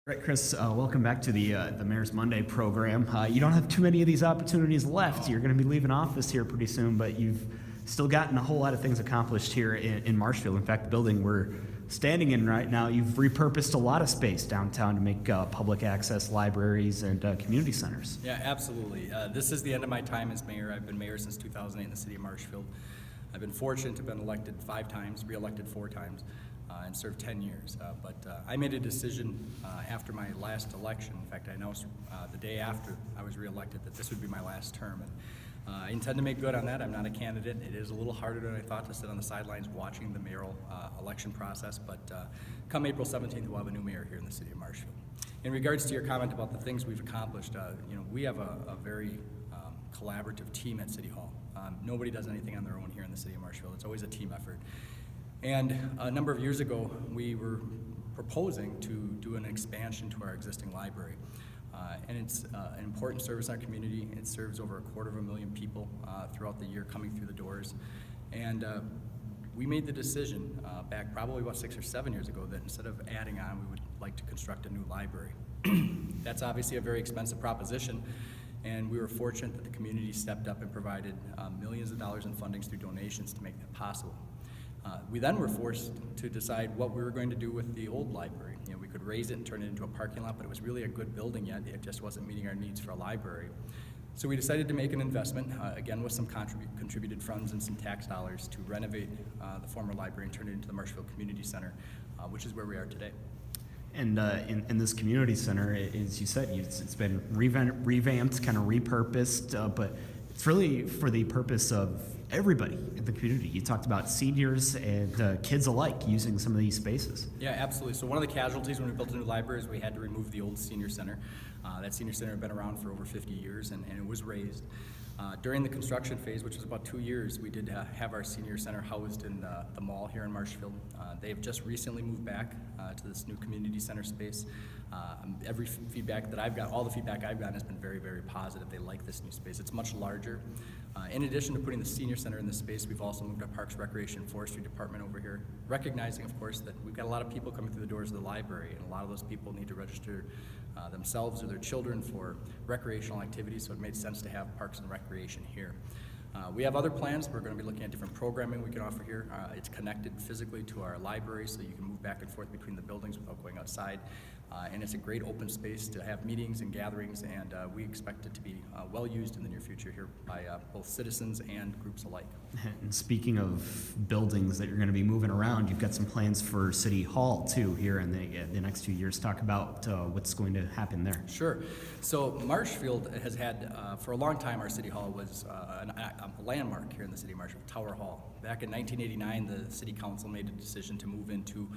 Right, Chris, welcome back to the Mayor's Monday program. You don't have too many of these opportunities left. You're going to be leaving office here pretty soon, but you've still gotten a whole lot of things accomplished here in Marshfield. In fact, the building we're standing in right now, you've repurposed a lot of space downtown to make public access libraries and community centers. Yeah, absolutely. This is the end of my time as mayor. I've been mayor since 2008 in the city of Marshfield. I've been fortunate to have been elected 5 times, re-elected 4 times. And served 10 years. But I made a decision after my last election. In fact, I announced the day after I was reelected that this would be my last term. And I intend to make good on that. I'm not a candidate. It is a little harder than I thought to sit on the sidelines watching the mayoral election process. But come April 17th, we'll have a new mayor here in the city of Marshfield. In regards to your comment about the things we've accomplished, we have a very collaborative team at City Hall. Nobody does anything on their own here in the city of Marshfield. It's always a team effort. And a number of years ago, we were proposing to do an expansion to our existing library. And it's an important service in our community. It serves over 250,000 people throughout the year coming through the doors. And we made the decision back probably about 6 or 7 years ago that instead of adding on, we would like to construct a new library. That's obviously a very expensive proposition. And we were fortunate that the community stepped up and provided millions of dollars in fundings through donations to make that possible. We then were forced to decide what we were going to do with the old library. We could raise it and turn it into a parking lot, but it was really a good building yet. It just wasn't meeting our needs for a library. So we decided to make an investment, again with some contributed funds and some tax dollars, to renovate the former library and turn it into the Marshfield Community Center, which is where we are today. And in this community center, as you said, it's been revamped, kind of repurposed, but it's really for the purpose of everybody in the community. You talked about seniors and kids alike using some of these spaces. Yeah, absolutely. So one of the casualties when we built a new library is we had to remove the old senior center. That senior center had been around for over 50 years and it was raised. During the construction phase, which was about 2 years, we did have our senior center housed in the mall here in Marshfield. They have just recently moved back to this new community center space. Every feedback that I've got, all the feedback I've gotten has been very, very positive. They like this new space. It's much larger. In addition to putting the senior center in this space, we've also moved our Parks, Recreation, and Forestry Department over here, recognizing, of course, that we've got a lot of people coming through the doors of the library, and a lot of those people need to register themselves or their children for recreational activities, so it made sense to have Parks and Recreation here. We have other plans. We're going to be looking at different programming we can offer here. It's connected physically to our library, so you can move back and forth between the buildings without going outside. And it's a great open space to have meetings and gatherings, and we expect it to be well used in the near future here by both citizens and groups alike. And speaking of buildings that you're going to be moving around, you've got some plans for City Hall too here in the next few years. Talk about what's going to happen there. Sure. So Marshfield has had, for a long time, our City Hall was a landmark here in the city of Marshfield, Tower Hall. Back in 1989, the City Council made a decision to move into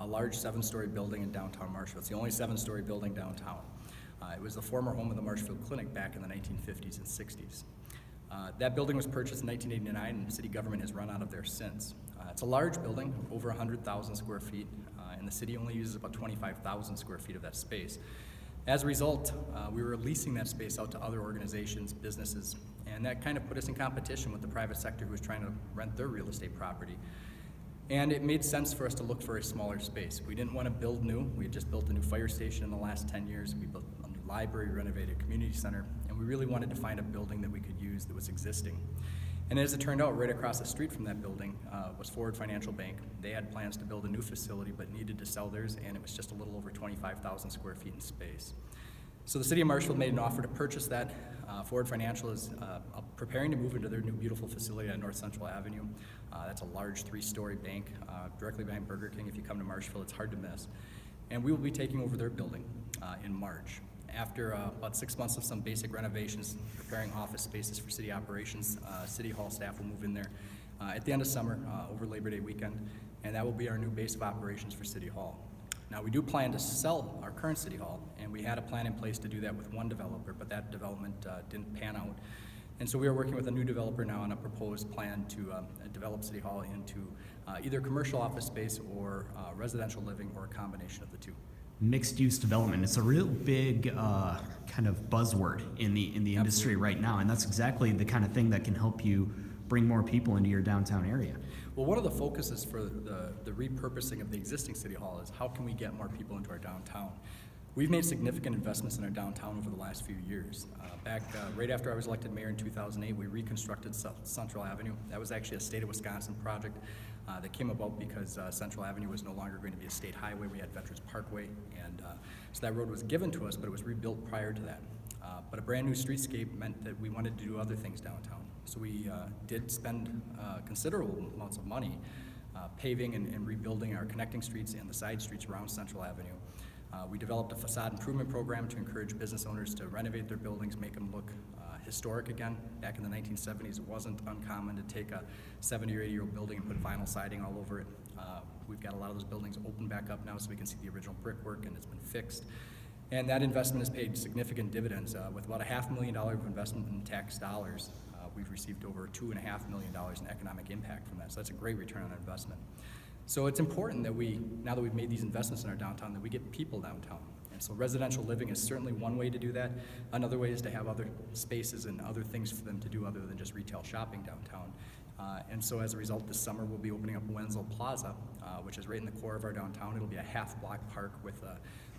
a large 7-story building in downtown Marshfield. It's the only 7-story building downtown. It was the former home of the Marshfield Clinic back in the 1950s and 60s. That building was purchased in 1989, and city government has run out of there since. It's a large building, over 100,000 square feet, and the city only uses about 25,000 square feet of that space. As a result, we were leasing that space out to other organizations, businesses, and that kind of put us in competition with the private sector who was trying to rent their real estate property. And it made sense for us to look for a smaller space. We didn't want to build new. We had just built a new fire station in the last 10 years. We built a new library, renovated a community center, and we really wanted to find a building that we could use that was existing. And as it turned out, right across the street from that building was Forward Financial Bank. They had plans to build a new facility but needed to sell theirs, and it was just a little over 25,000 square feet in space. So the city of Marshfield made an offer to purchase that. Forward Financial is preparing to move into their new beautiful facility on North Central Avenue. That's a large 3-story bank directly behind Burger King. If you come to Marshfield, it's hard to miss. And we will be taking over their building in March. After about 6 months of some basic renovations, preparing office spaces for city operations, City Hall staff will move in there at the end of summer, over Labor Day weekend, and that will be our new base of operations for City Hall. Now, we do plan to sell our current City Hall, and we had a plan in place to do that with one developer, but that development didn't pan out. And so we are working with a new developer now on a proposed plan to develop City Hall into either commercial office space or residential living, or a combination of the two. Mixed-use development. It's a real big kind of buzzword in the industry right now, and that's exactly the kind of thing that can help you bring more people into your downtown area. Well, one of the focuses for the repurposing of the existing City Hall is how can we get more people into our downtown. We've made significant investments in our downtown over the last few years. Right after I was elected mayor in 2008, we reconstructed Central Avenue. That was actually a state of Wisconsin project that came about because Central Avenue was no longer going to be a state highway. We had Veterans Parkway, and so that road was given to us, but it was rebuilt prior to that. But a brand new streetscape meant that we wanted to do other things downtown. So we did spend considerable amounts of money paving and rebuilding our connecting streets and the side streets around Central Avenue. We developed a facade improvement program to encourage business owners to renovate their buildings, make them look historic again. Back in the 1970s, it wasn't uncommon to take a 70 or 80-year-old building and put vinyl siding all over it. We've got a lot of those buildings open back up now so we can see the original brickwork, and it's been fixed. And that investment has paid significant dividends. With about $500,000 of investment in tax dollars, we've received over $2.5 million in economic impact from that. So that's a great return on investment. So it's important that now that we've made these investments in our downtown, that we get people downtown. And so residential living is certainly one way to do that. Another way is to have other spaces and other things for them to do other than just retail shopping downtown. And so as a result, this summer we'll be opening up Wenzel Plaza, which is right in the core of our downtown. It'll be a half-block park with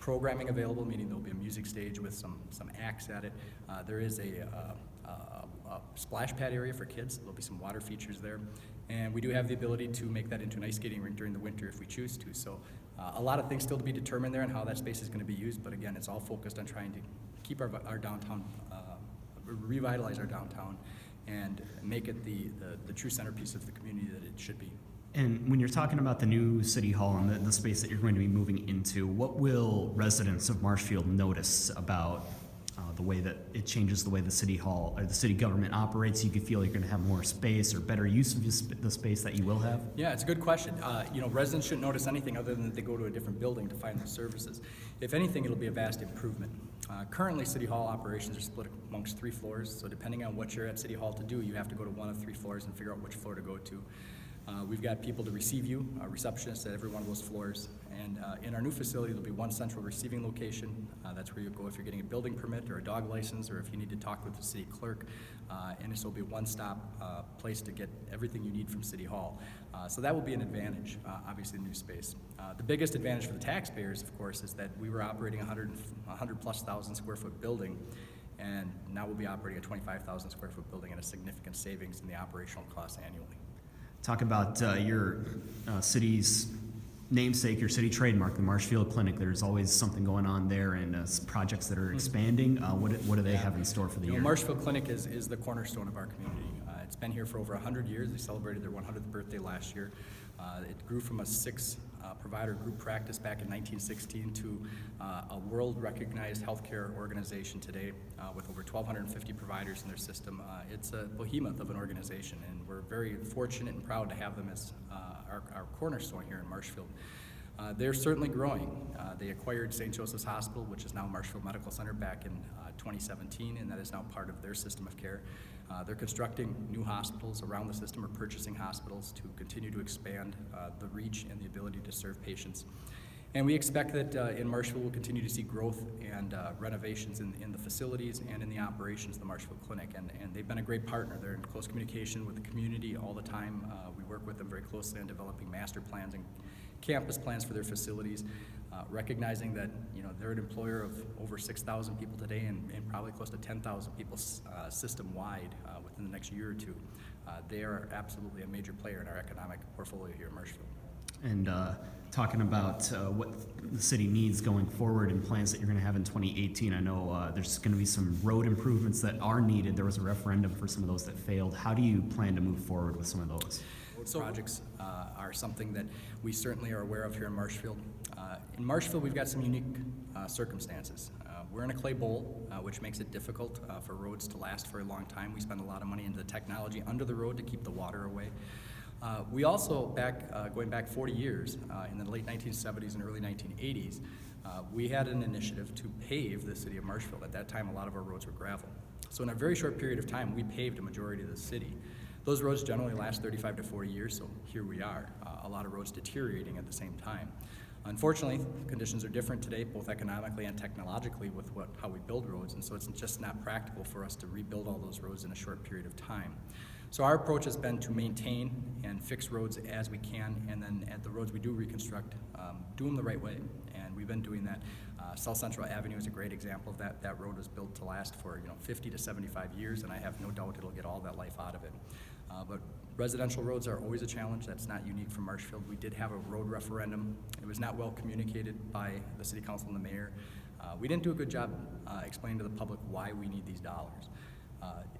programming available, meaning there'll be a music stage with some acts at it. There is a splash pad area for kids. There'll be some water features there. And we do have the ability to make that into an ice skating rink during the winter if we choose to. So a lot of things still to be determined there and how that space is going to be used. But again, it's all focused on trying to keep our downtown, revitalize our downtown, and make it the true centerpiece of the community that it should be. And when you're talking about the new city hall and the space that you're going to be moving into, what will residents of Marshfield notice about the way that it changes the way the city hall or the city government operates? You could feel you're going to have more space or better use of the space that you will have? Yeah, it's a good question. Residents shouldn't notice anything other than that they go to a different building to find those services. If anything, it'll be a vast improvement. Currently, City Hall operations are split amongst 3 floors, so depending on what you're at City Hall to do, you have to go to one of 3 floors and figure out which floor to go to. We've got people to receive you, receptionists at every one of those floors, and in our new facility there'll be one central receiving location. That's where you go if you're getting a building permit or a dog license, or if you need to talk with the city clerk, and this will be a one-stop place to get everything you need from City Hall. So that will be an advantage, obviously, in new space. The biggest advantage for the taxpayers, of course, is that we were operating a 100,000+ square foot building, and now we'll be operating a 25,000 square foot building at a significant savings in the operational costs annually. Talk about your city's namesake, your city trademark, the Marshfield Clinic. There's always something going on there and projects that are expanding. What do they have in store for the year? Marshfield Clinic is the cornerstone of our community. It's been here for over 100 years. They celebrated their 100th birthday last year. It grew from a 6-provider group practice back in 1916 to a world-recognized healthcare organization today with over 1,250 providers in their system. It's a behemoth of an organization, and we're very fortunate and proud to have them as our cornerstone here in Marshfield. They're certainly growing. They acquired St. Joseph's Hospital, which is now Marshfield Medical Center, back in 2017, and that is now part of their system of care. They're constructing new hospitals around the system, or purchasing hospitals to continue to expand the reach and the ability to serve patients. And we expect that in Marshfield we'll continue to see growth and renovations in the facilities and in the operations of the Marshfield Clinic. And they've been a great partner. They're in close communication with the community all the time. We work with them very closely on developing master plans and campus plans for their facilities, recognizing that they're an employer of over 6,000 people today and probably close to 10,000 people system-wide within the next year or two. They are absolutely a major player in our economic portfolio here in Marshfield. And talking about what the city needs going forward and plans that you're going to have in 2018, I know there's going to be some road improvements that are needed. There was a referendum for some of those that failed. How do you plan to move forward with some of those? So projects are something that we certainly are aware of here in Marshfield. In Marshfield, we've got some unique circumstances. We're in a clay bowl, which makes it difficult for roads to last for a long time. We spend a lot of money into the technology under the road to keep the water away. We also, going back 40 years, in the late 1970s and early 1980s, we had an initiative to pave the city of Marshfield. At that time, a lot of our roads were gravel. So in a very short period of time, we paved a majority of the city. Those roads generally last 35 to 40 years, so here we are, a lot of roads deteriorating at the same time. Unfortunately, conditions are different today, both economically and technologically, with how we build roads, and so it's just not practical for us to rebuild all those roads in a short period of time. So our approach has been to maintain and fix roads as we can, and then at the roads we do reconstruct, do them the right way, and we've been doing that. South Central Avenue is a great example of that. That road was built to last for 50 to 75 years, and I have no doubt it'll get all that life out of it. But residential roads are always a challenge. That's not unique for Marshfield. We did have a road referendum. It was not well communicated by the city council and the mayor. We didn't do a good job explaining to the public why we need these dollars.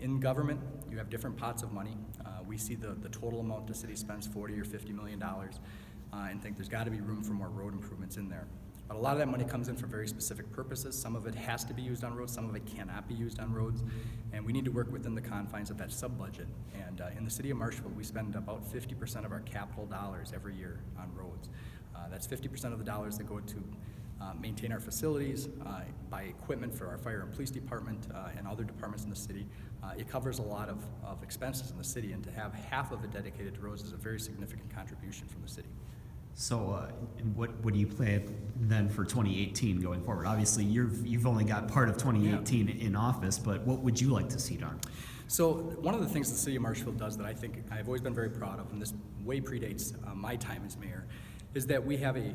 In government, you have different pots of money. We see the total amount the city spends, $40 or $50 million, and think there's got to be room for more road improvements in there. But a lot of that money comes in for very specific purposes. Some of it has to be used on roads, some of it cannot be used on roads, and we need to work within the confines of that sub-budget. And in the city of Marshfield, we spend about 50% of our capital dollars every year on roads. That's 50% of the dollars that go to maintain our facilities, buy equipment for our fire and police department and other departments in the city. It covers a lot of expenses in the city, and to have half of it dedicated to roads is a very significant contribution from the city. So what do you plan then for 2018 going forward? Obviously, you've only got part of 2018 in office, but what would you like to see done? So one of the things the city of Marshfield does that I think I've always been very proud of, and this way predates my time as mayor, is that we have a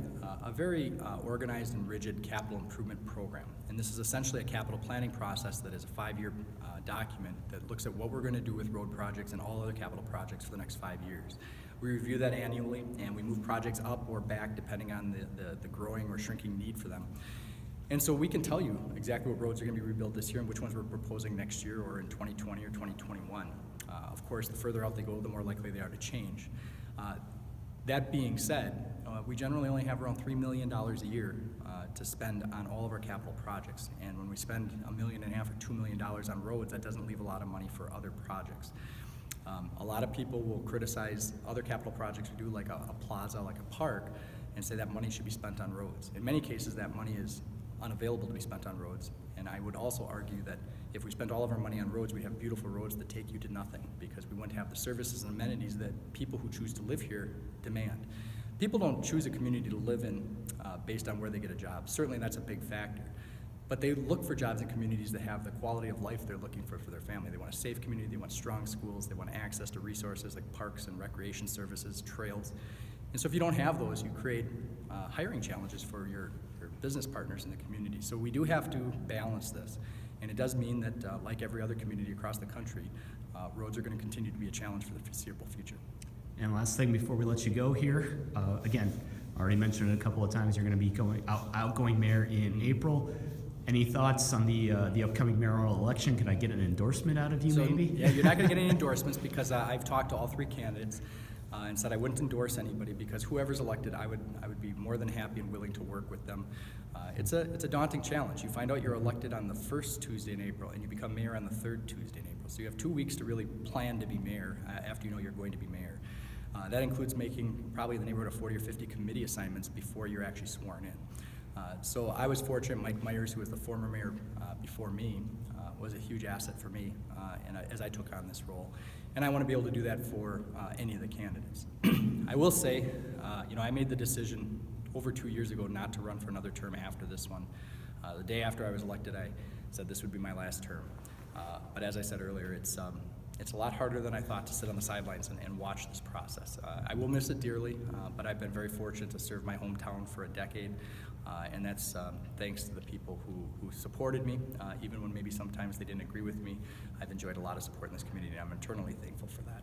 very organized and rigid capital improvement program. And this is essentially a capital planning process that is a 5-year document that looks at what we're going to do with road projects and all other capital projects for the next 5 years. We review that annually, and we move projects up or back depending on the growing or shrinking need for them. And so we can tell you exactly what roads are going to be rebuilt this year and which ones we're proposing next year or in 2020 or 2021. Of course, the further out they go, the more likely they are to change. That being said, we generally only have around $3 million a year to spend on all of our capital projects. And when we spend $1.5 million or $2 million on roads, that doesn't leave a lot of money for other projects. A lot of people will criticize other capital projects we do, like a plaza, like a park, and say that money should be spent on roads. In many cases, that money is unavailable to be spent on roads. And I would also argue that if we spent all of our money on roads, we'd have beautiful roads that take you to nothing, because we wouldn't have the services and amenities that people who choose to live here demand. People don't choose a community to live in based on where they get a job. Certainly that's a big factor. But they look for jobs in communities that have the quality of life they're looking for their family. They want a safe community, they want strong schools, they want access to resources like parks and recreation services, trails. And so if you don't have those, you create hiring challenges for your business partners in the community. So we do have to balance this. And it does mean that, like every other community across the country, roads are going to continue to be a challenge for the foreseeable future. And last thing before we let you go here, again, I already mentioned it a couple of times, you're going to be outgoing mayor in April. Any thoughts on the upcoming mayoral election? Could I get an endorsement out of you, maybe? Yeah, you're not going to get any endorsements because I've talked to all 3 candidates and said I wouldn't endorse anybody, because whoever's elected, I would be more than happy and willing to work with them. It's a daunting challenge. You find out you're elected on the first Tuesday in April, and you become mayor on the 3rd Tuesday in April. So you have 2 weeks to really plan to be mayor after you know you're going to be mayor. That includes making probably in the neighborhood of 40 or 50 committee assignments before you're actually sworn in. So I was fortunate. Mike Myers, who was the former mayor before me, was a huge asset for me as I took on this role. And I want to be able to do that for any of the candidates. I will say, I made the decision over 2 years ago not to run for another term after this one. The day after I was elected, I said this would be my last term. But as I said earlier, it's a lot harder than I thought to sit on the sidelines and watch this process. I will miss it dearly, but I've been very fortunate to serve my hometown for a decade, and that's thanks to the people who supported me, even when maybe sometimes they didn't agree with me. I've enjoyed a lot of support in this community, and I'm eternally thankful for that.